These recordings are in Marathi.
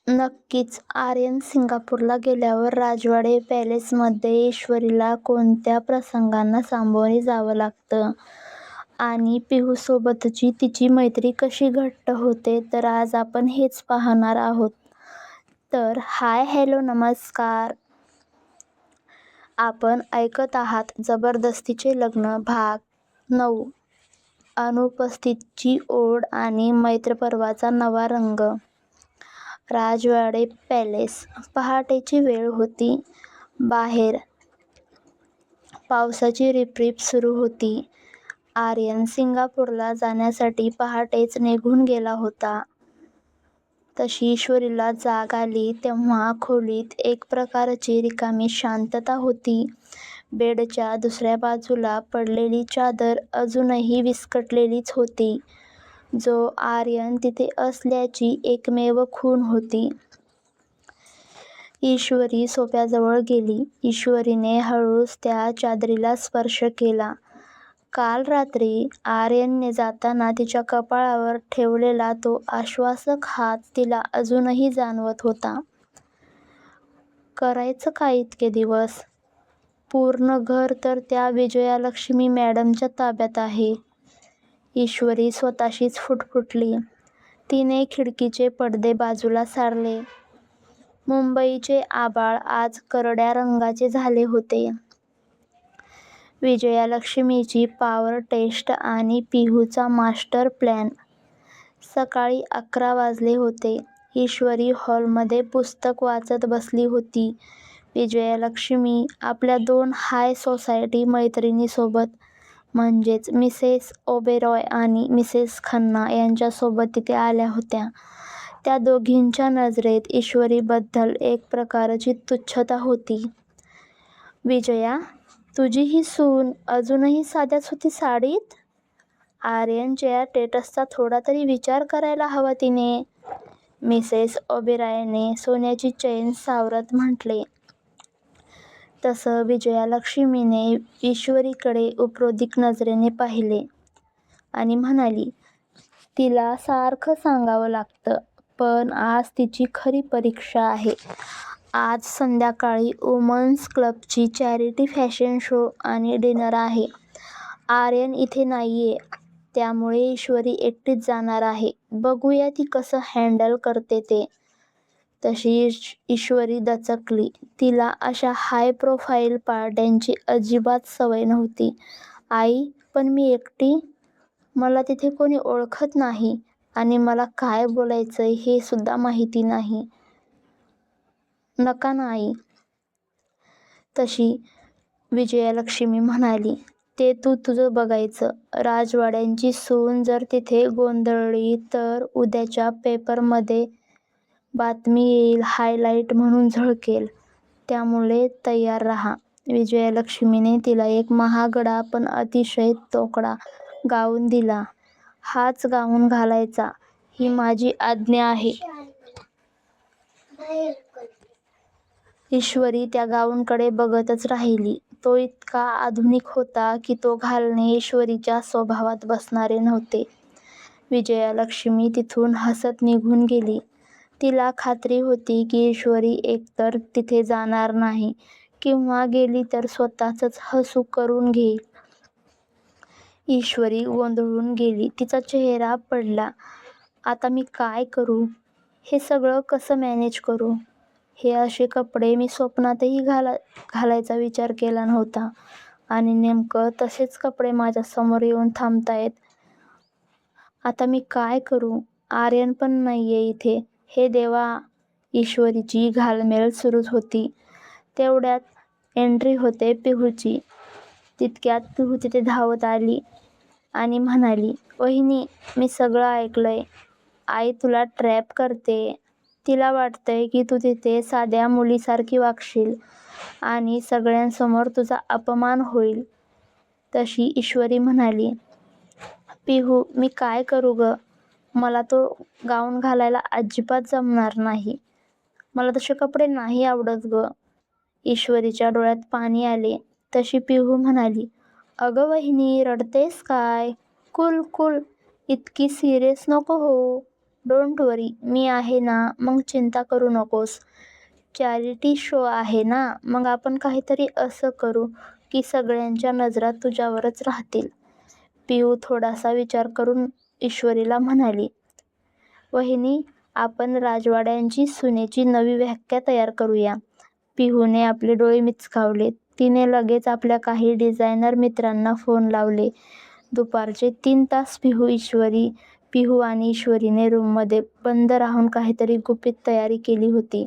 नक्कीच. आर्यन सिंगापूरला गेल्यावर राजवाडे पॅलेसमध्ये ईश्वरीला कोणत्या प्रसंगांना सामोरे जावं लागतं आणि पिहूसोबतची तिची मैत्री कशी घट्ट होते, तर आज आपण हेच पाहणार आहोत. तर हाय, हॅलो, नमस्कार. आपण ऐकत आहात जबरदस्तीचे लग्न भाग 9. अनुपस्थितची ओढ आणि मैत्रपर्वाचा नवा रंग. राजवाडे पॅलेस. पहाटेची वेळ होती. बाहेर पावसाची रिपरिप सुरू होती. आर्यन सिंगापूरला जाण्यासाठी पहाटेच निघून गेला होता. तशी ईश्वरीला जाग आली तेव्हा खोलीत एक प्रकारची रिकामी शांतता होती. बेडच्या दुसऱ्या बाजूला पडलेली चादर अजूनही विस्कटलेलीच होती, जो आर्यन तिथे असल्याची एकमेव खूण होती. ईश्वरी सोफ्याजवळ गेली. ईश्वरीने हळूच त्या चादरीला स्पर्श केला. काल रात्री आर्यनने जाताना तिच्या कपाळावर ठेवलेला तो आश्वासक हात तिला अजूनही जाणवत होता. करायचं काय इतके दिवस? पूर्ण घर तर त्या विजयालक्ष्मी मॅडमच्या ताब्यात आहे. ईश्वरी स्वतःशीच फुटफुटली. तिने खिडकीचे पडदे बाजूला सारले. मुंबईचे आभाळ आज करड्या रंगाचे झाले होते. विजयालक्ष्मीची पॉवर टेस्ट आणि पिहूचा मास्टर प्लॅन. सकाळी 11 वाजले होते. ईश्वरी हॉलमध्ये पुस्तक वाचत बसली होती. विजयालक्ष्मी आपल्या 2 हाय सोसायटी मैत्रिणींसोबत म्हणजेच मिसेस ओबेरॉय आणि मिसेस खन्ना यांच्यासोबत तिथे आल्या होत्या. त्या दोघींच्या नजरेत ईश्वरीबद्दल एक प्रकारची तुच्छता होती. विजया, तुझी ही सून अजूनही साध्या सुती साडीत? आर्यनच्या स्टेटसचा थोडा तरी विचार करायला हवा तिने, मिसेस ओबेरॉयने सोन्याची चैन सावरत म्हटले. तसं विजयालक्ष्मीने ईश्वरीकडे उपरोधिक नजरेने पाहिले आणि म्हणाली, तिला सारखं सांगावं लागतं, पण आज तिची खरी परीक्षा आहे. आज संध्याकाळी वुमन्स क्लबची चॅरिटी फॅशन शो आणि डिनर आहे. आर्यन इथे नाहीये, त्यामुळे ईश्वरी एकटीच जाणार आहे. बघूया ती कसं हँडल करते ते. तशी ईश्वरी दचकली. तिला अशा हाय प्रोफाईल पार्ट्यांची अजिबात सवय नव्हती. आई, पण मी एकटी? मला तिथे कोणी ओळखत नाही आणि मला काय बोलायचंय हे सुद्धा माहिती नाही. नका ना आई. तशी विजयालक्ष्मी म्हणाली, ते तू तुझं बघायचं. राजवाड्यांची सून जर तिथे गोंधळली तर उद्याच्या पेपरमध्ये बातमी येईल, हायलाईट म्हणून झळकेल. त्यामुळे तयार राहा. विजयालक्ष्मीने तिला एक महागडा पण अतिशय तोकडा गाऊन दिला. हाच गाऊन घालायचा, ही माझी आज्ञा आहे. ईश्वरी त्या गाऊनकडे बघतच राहिली. तो इतका आधुनिक होता की तो घालणे ईश्वरीच्या स्वभावात बसणारे नव्हते. विजयालक्ष्मी तिथून हसत निघून गेली. तिला खात्री होती की ईश्वरी एकतर तिथे जाणार नाही किंवा गेली तर स्वतःच हसू करून घेईल. ईश्वरी गोंधळून गेली. तिचा चेहरा पडला. आता मी काय करू? हे सगळं कसं मॅनेज करू? हे असे कपडे मी स्वप्नातही घालायचा विचार केला नव्हता आणि नेमकं तसेच कपडे माझ्यासमोर येऊन थांबतायत. आता मी काय करू? आर्यन पण नाहीये इथे. हे देवा. ईश्वरीची घालमेल सुरूच होती. तेवढ्यात एंट्री होते पिहूची. तितक्यात पिहू तिथे धावत आली आणि म्हणाली, वहिनी, मी सगळं ऐकलंय. आई तुला ट्रॅप करतेय. तिला वाटतंय की तू तिथे साध्या मुलीसारखी वागशील आणि सगळ्यांसमोर तुझा अपमान होईल. तशी ईश्वरी म्हणाली, पिहू, मी काय करू ग? मला तो गाऊन घालायला अजिबात जमणार नाही. मला तसे कपडे नाही आवडत ग. ईश्वरीच्या डोळ्यात पाणी आले. तशी पिहू म्हणाली, अगं वहिनी, रडतेस काय? कुल कुल, इतकी सिरियस नको हो. डोंट वरी, मी आहे ना, मग चिंता करू नकोस. चॅरिटी शो आहे ना, मग आपण काहीतरी असं करू की सगळ्यांच्या नजरा तुझ्यावरच राहतील. पिऊ थोडासा विचार करून ईश्वरीला म्हणाली, वहिनी, आपण राजवाड्यांची सुनेची नवी व्याख्या तयार करूया. पिहूने आपले डोळे मिचकावले. तिने लगेच आपल्या काही डिझायनर मित्रांना फोन लावले. दुपारचे 3 तास पिहू आणि ईश्वरीने रूममध्ये बंद राहून काहीतरी गुपित तयारी केली होती.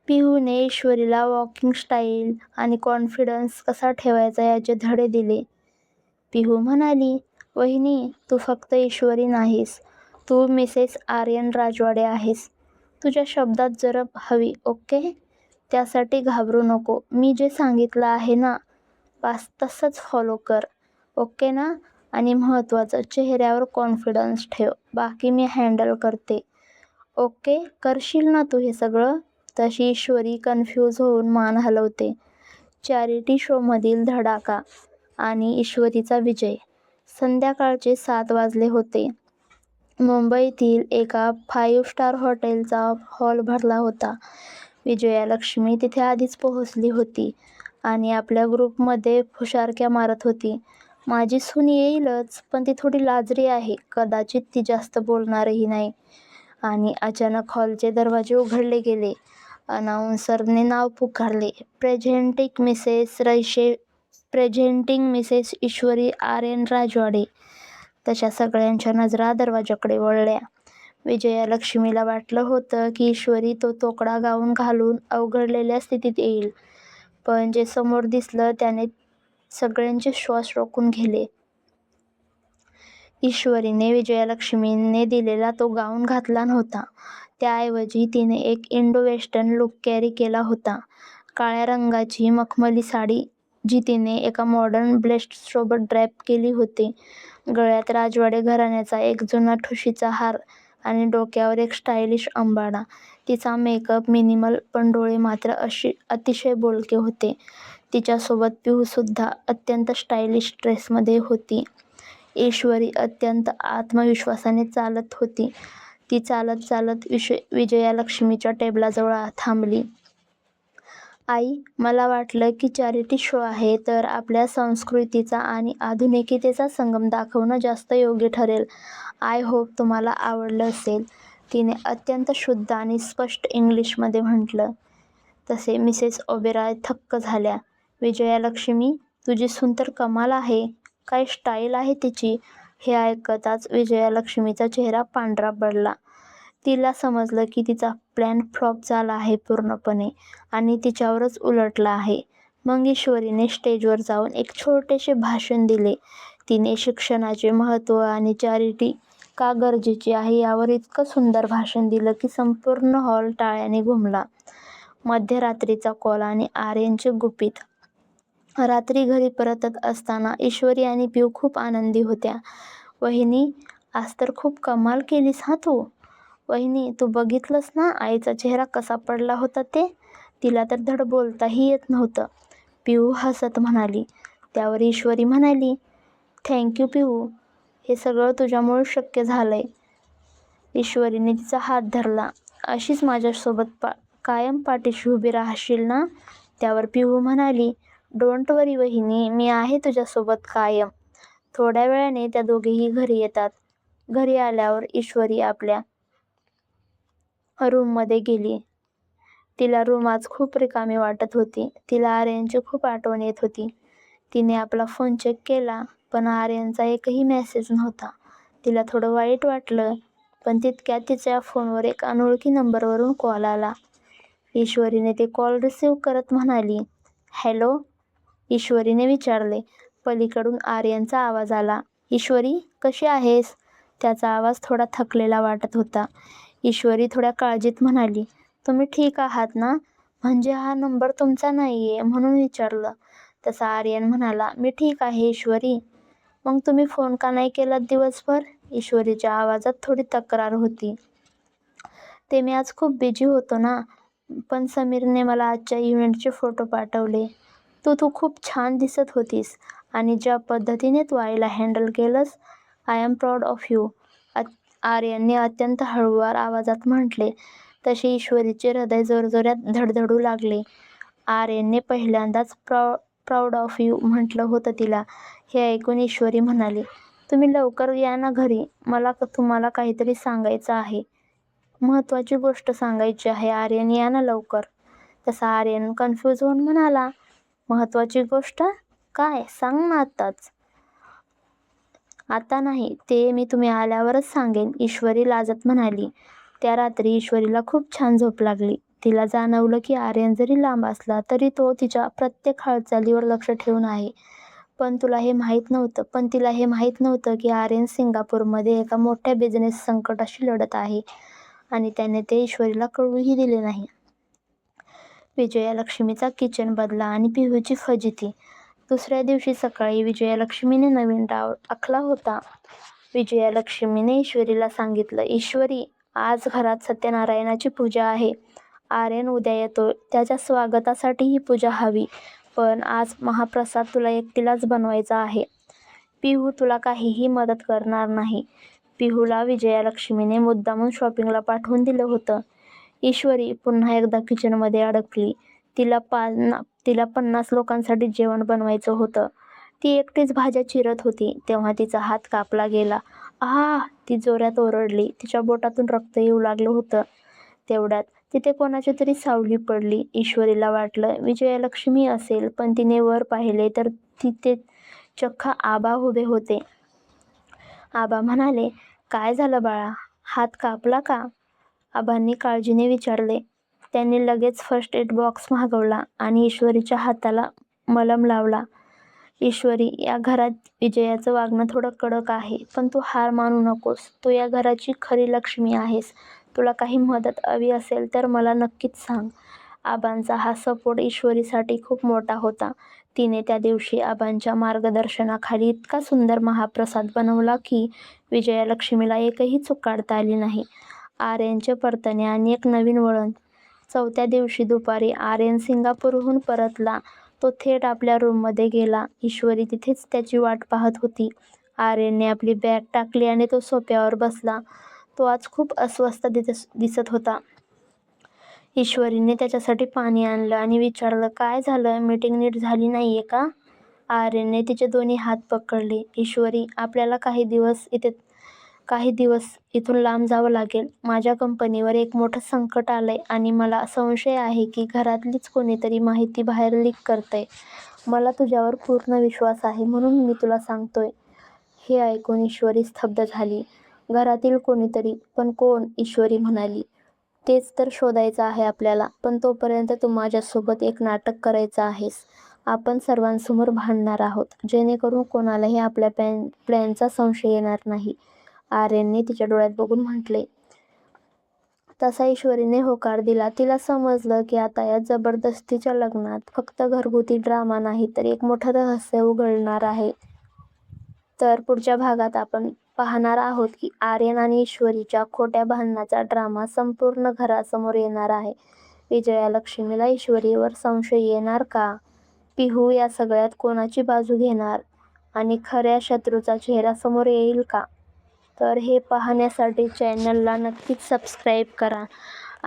पिहूने ईश्वरीला वॉकिंग स्टाईल आणि कॉन्फिडन्स कसा ठेवायचा याचे धडे दिले. पिहू म्हणाली, वहिनी, तू फक्त ईश्वरी नाहीस, तू मिसेस आर्यन राजवाडे आहेस. तुझ्या शब्दात जरब हवी, ओके? त्यासाठी घाबरू नको. मी जे सांगितलं आहे ना, बस तसंच फॉलो कर, ओके ना? आणि महत्त्वाचं, चेहऱ्यावर कॉन्फिडन्स ठेव. बाकी मी हँडल करते. ओके, करशील ना तू हे सगळं? तशी ईश्वरी कन्फ्यूज होऊन मान हलवते. चॅरिटी शोमधील धडाका आणि ईश्वरीचा विजय. संध्याकाळचे 7 वाजले होते. मुंबईतील एका 5 स्टार हॉटेलचा हॉल भरला होता. विजयालक्ष्मी तिथे आधीच पोहोचली होती आणि आपल्या ग्रुपमध्ये फुशारक्या मारत होती. माझी सून येईलच, पण ती थोडी लाजरी आहे, कदाचित ती जास्त बोलणारही नाही. आणि अचानक हॉलचे दरवाजे उघडले गेले. अनाउन्सरने नाव पुकारले, प्रेझेंटिंग मिसेस ईश्वरी आर्यन राजवाडे. तशा सगळ्यांच्या नजरा दरवाजाकडे वळल्या. विजयालक्ष्मीला वाटलं होतं की ईश्वरी तो तोकडा गाऊन घालून अवघडलेल्या स्थितीत येईल, पण जे समोर दिसलं त्याने सगळ्यांचे श्वास रोखून गेले. ईश्वरीने विजयालक्ष्मीने दिलेला तो गाऊन घातला नव्हता. त्याऐवजी तिने एक इंडो वेस्टर्न लुक कॅरी केला होता. काळ्या रंगाची मखमली साडी, जी तिने एका मॉडर्न ब्लेझरसोबत ड्रॅप केली होती. गळ्यात राजवाडे घराण्याचा एक जुना ठुशीचा हार आणि डोक्यावर एक स्टायलिश अंबाडा. तिचा मेकअप मिनिमल, पण डोळे मात्र अतिशय बोलके होते. तिच्यासोबत पिहूसुद्धा अत्यंत स्टायलिश ड्रेसमध्ये होती. ईश्वरी अत्यंत आत्मविश्वासाने चालत होती. ती चालत चालत विजयालक्ष्मीच्या टेबलाजवळ थांबली. आई, मला वाटलं की चॅरिटी शो आहे तर आपल्या संस्कृतीचा आणि आधुनिकतेचा संगम दाखवणं जास्त योग्य ठरेल. आय होप तुम्हाला आवडलं असेल, तिने अत्यंत शुद्ध आणि स्पष्ट इंग्लिशमध्ये म्हटलं. तसे मिसेस ओबेरॉय थक्क झाल्या. विजयालक्ष्मी, तुझी सून तर कमाल आहे. काय स्टाईल आहे तिची. हे ऐकताच विजयालक्ष्मीचा चेहरा पांढरा पडला. तिला समजलं की तिचा प्लॅन फ्लॉप झाला आहे पूर्णपणे आणि तिच्यावरच उलटला आहे. मग ईश्वरीने स्टेजवर जाऊन एक छोटेसे भाषण दिले. तिने शिक्षणाचे महत्त्व आणि चॅरिटी का गरजेची आहे यावर इतकं सुंदर भाषण दिलं की संपूर्ण हॉल टाळ्याने घुमला. मध्यरात्रीचा कॉल आणि आर्यनचे गुपित. रात्री घरी परतत असताना ईश्वरी आणि पिऊ खूप आनंदी होत्या. वहिनी, आज तर खूप कमाल केलीस हा तू. वहिनी, तू बघितलंस ना आईचा चेहरा कसा पडला होता ते. तिला तर धड बोलताही येत नव्हतं. पिऊ हसत म्हणाली. त्यावर ईश्वरी म्हणाली, थँक्यू पिऊ, हे सगळं तुझ्यामुळे शक्य झालंय. ईश्वरीने तिचा हात धरला. अशीच माझ्यासोबत कायम पाठीशी उभी राहशील ना. त्यावर पिहू म्हणाली, डोंट वरी वहिनी, मी आहे तुझ्यासोबत कायम. थोड्या वेळाने त्या दोघेही घरी येतात. घरी आल्यावर ईश्वरी आपल्या रूममध्ये गेली. तिला रूम आज खूप रिकामी वाटत होती. तिला आर्यनची खूप आठवण येत होती. तिने आपला फोन चेक केला, पण आर्यनचा एकही मेसेज नव्हता. तिला थोडं वाईट वाटलं, पण तितक्यात तिच्या फोनवर एक अनोळखी नंबरवरून कॉल आला. ईश्वरीने ते कॉल रिसीव्ह करत म्हणाली, हॅलो. ईश्वरीने विचारले. पलीकडून आर्यनचा आवाज आला. ईश्वरी, कशी आहेस. त्याचा आवाज थोडा थकलेला वाटत होता. ईश्वरी थोड्या काळजीत म्हणाली, तुम्ही ठीक आहात ना. म्हणजे हा नंबर तुमचा नाहीये म्हणून विचारलं. तसा आर्यन म्हणाला, मी ठीक आहे ईश्वरी. मग तुम्ही फोन का नाही केलात दिवसभर. ईश्वरीच्या आवाजात थोडी तक्रार होती. ते मी आज खूप बिझी होतो ना. पण समीरने मला आजच्या इव्हेंटचे फोटो पाठवले. तू खूप छान दिसत होतीस आणि ज्या पद्धतीने तू आईला हँडल केलंस, I am proud of you. आर्यनने अत्यंत हळुवार आवाजात म्हटले. तसे ईश्वरीचे हृदय जोरजोरात धडधडू लागले. आर्यनने पहिल्यांदाच प्राऊड ऑफ यू म्हटलं होतं तिला. हे ऐकून ईश्वरी म्हणाली, तुम्ही लवकर या ना घरी. मला तुम्हाला काहीतरी सांगायचं आहे. महत्त्वाची गोष्ट सांगायची आहे. आर्यन, या ना लवकर. तसा आर्यन कन्फ्यूज होऊन म्हणाला, महत्त्वाची गोष्ट? काय? सांग ना आत्ताच. आता नाही, ते मी तुम्ही आल्यावरच सांगेन, ईश्वरी लाजत म्हणाली. त्या रात्री ईश्वरीला खूप छान झोप लागली. तिला जाणवलं की आर्यन जरी लांब असला तरी तो तिच्या प्रत्येक हालचालीवर लक्ष ठेवून आहे. पण तिला हे माहीत नव्हतं की आर्यन सिंगापूरमध्ये एका मोठ्या बिझनेस संकटाशी लढत आहे आणि त्याने ते ईश्वरीला कळूही दिले नाही. विजयालक्ष्मीचा किचन बदला आणि पिहूची फजिती. दुसऱ्या दिवशी सकाळी विजयालक्ष्मीने नवीन डाव आखला होता. विजयालक्ष्मीने ईश्वरीला सांगितलं, ईश्वरी, आज घरात सत्यनारायणाची पूजा आहे. आर्यन उद्या येतोय. त्याच्या स्वागतासाठी ही पूजा हवी. पण आज महाप्रसाद तुला एकटीलाच बनवायचा आहे. पिहू तुला काहीही मदत करणार नाही. पिहूला विजयालक्ष्मीने मुद्दामून शॉपिंगला पाठवून दिलं होतं. ईश्वरी पुन्हा एकदा किचनमध्ये अडकली. तिला 50 लोकांसाठी जेवण बनवायचं होतं. ती एकटीच भाज्या चिरत होती तेव्हा तिचा हात कापला गेला. आह! ती जोरात ओरडली. तिच्या बोटातून रक्त येऊ लागलं होतं. तेवढ्यात तिथे कोणाची तरी सावली पडली. ईश्वरीला वाटलं विजयालक्ष्मी असेल, पण तिने वर पाहिले तर तिथे चक्क आबा उभे होते. आबा म्हणाले, काय झालं बाळा? हात कापला का? आबांनी काळजीने विचारले. त्यांनी लगेच फर्स्ट एड बॉक्स मागवला आणि ईश्वरीच्या हाताला मलम लावला. ईश्वरी, या घरात विजयाचं वागणं थोडं कडक आहे, पण तू हार मानू नकोस. तू या घराची खरी लक्ष्मी आहेस. तुला काही मदत हवी असेल तर मला नक्कीच सांग. आबांचा हा सपोर्ट ईश्वरीसाठी खूप मोठा होता. तिने त्या दिवशी आबांच्या मार्गदर्शनाखाली इतका सुंदर महाप्रसाद बनवला की विजयालक्ष्मीला एकही चूक काढता आली नाही. आर्यनचे परतणे आणि एक नवीन वळण. 4थ्या दिवशी दुपारी आर्यन सिंगापूरहून परतला. तो थेट आपल्या रूममध्ये गेला. ईश्वरी तिथेच त्याची वाट पाहत होती. आर्यनने आपली बॅग टाकली आणि तो सोफ्यावर बसला. तो आज खूप अस्वस्थ दिसत होता. ईश्वरीने त्याच्यासाठी पाणी आणलं आणि विचारलं, काय झालं? मीटिंग नीट झाली नाहीये का? आर्यनने तिचे दोन्ही हात पकडले. ईश्वरी, आपल्याला काही दिवस इथून लांब जावं लागेल. माझ्या कंपनीवर एक मोठं संकट आलंय आणि मला संशय आहे की घरातलीच कोणीतरी माहिती बाहेर लीक करतंय. मला तुझ्यावर पूर्ण विश्वास आहे म्हणून मी तुला सांगतोय. हे ऐकून ईश्वरी स्तब्ध झाली. घरातील कोणीतरी? पण कोण? ईश्वरी म्हणाली. तेच तर शोधायचं आहे आपल्याला. पण तोपर्यंत तू माझ्यासोबत एक नाटक करायचं आहेस. आपण सर्वांसमोर भांडणार आहोत, जेणेकरून कोणालाही आपल्या प्लॅनचा संशय येणार नाही. आर्यनने तिच्या डोळ्यात बघून म्हटले. तसा ईश्वरीने होकार दिला. तिला समजलं की आता या जबरदस्तीच्या लग्नात फक्त घरगुती ड्रामा नाही तर एक मोठं रहस्य उघडणार आहे. तर पुढच्या भागात आपण पाहणार आहोत की आर्यन आणि ईश्वरीच्या खोट्या भांडणाचा ड्रामा संपूर्ण घरासमोर येणार आहे. विजयालक्ष्मीला ईश्वरीवर संशय येणार का? पिहू या सगळ्यात कोणाची बाजू घेणार आणि खऱ्या शत्रूचा चेहरा समोर येईल का? तर हे पाहण्यासाठी चॅनलला नक्कीच सबस्क्राईब करा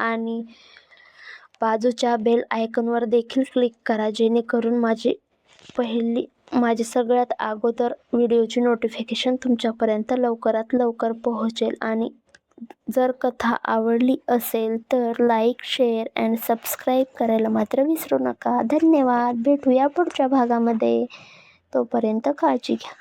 आणि बाजूच्या बेल आयकॉनवर देखील क्लिक करा, जेणेकरून माझी सगळ्यात अगोदर व्हिडिओची नोटिफिकेशन तुमच्यापर्यंत लवकरात लवकर पोहोचेल. आणि जर कथा आवडली असेल तर लाईक, शेअर अँड सबस्क्राईब करायला मात्र विसरू नका. धन्यवाद. भेटूया पुढच्या भागामध्ये. तोपर्यंत काळजी घ्या.